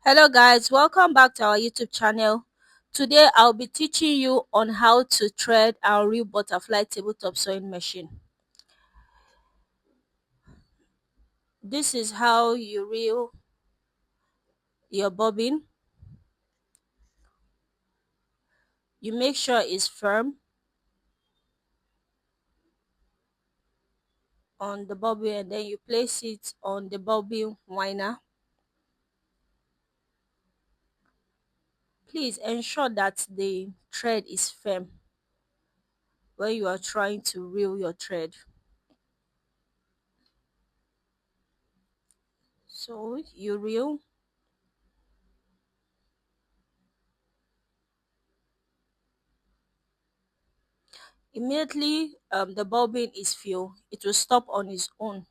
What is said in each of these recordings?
Hello guys, welcome back to our YouTube channel. Today I'll be teaching you on how to thread our real butterfly tabletop sewing machine. This is how you reel your bobbin. You make sure it's firm on the bobbin and then you place it on the bobbin winder. Please ensure that the thread is firm when you are trying to reel your thread. So you reel. Immediately the bobbin is filled, it will stop on its own.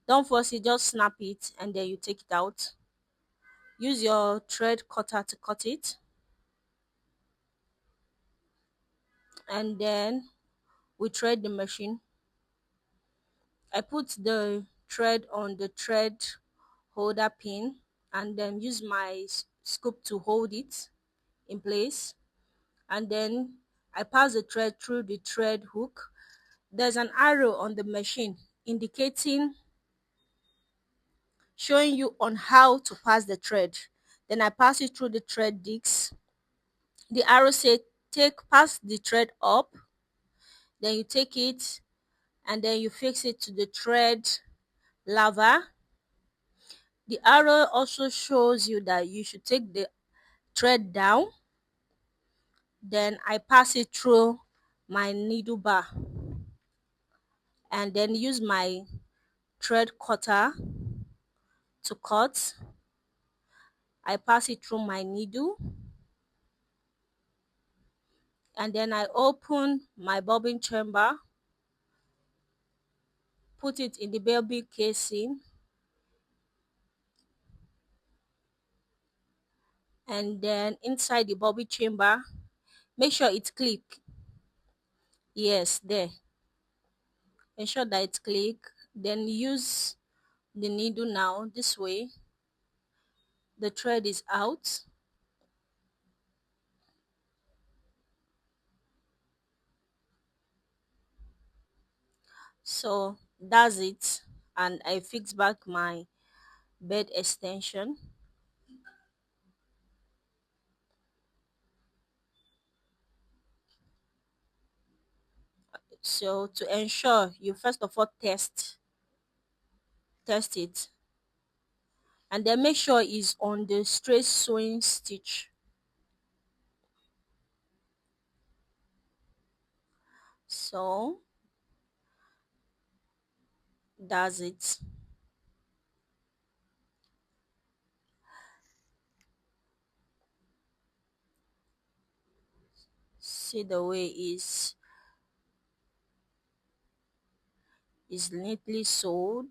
Don't force it, just snap it and then you take it out. Use your thread cutter to cut it. And then we thread the machine. I put the thread on the thread holder pin and then use my scoop to hold it in place. And then I pass the thread through the thread hook. There's an arrow on the machine indicating, showing you on how to pass the thread. Then I pass it through the thread disc. The arrow says pass the thread up, then you take it and then you fix it to the thread lever. The arrow also shows you that you should take the thread down. Then I pass it through my needle bar and then use my thread cutter to cut. I pass it through my needle and then I open my bobbin chamber, put it in the bobbin casing, and then inside the bobbin chamber, make sure it's click. Yes, there. Ensure that it's click. Then use the needle now this way. The thread is out. So that's it. And I fix back my bed extension. So to ensure, you first of all test it and then make sure it's on the straight sewing stitch. So that's it. See the way is neatly sewed.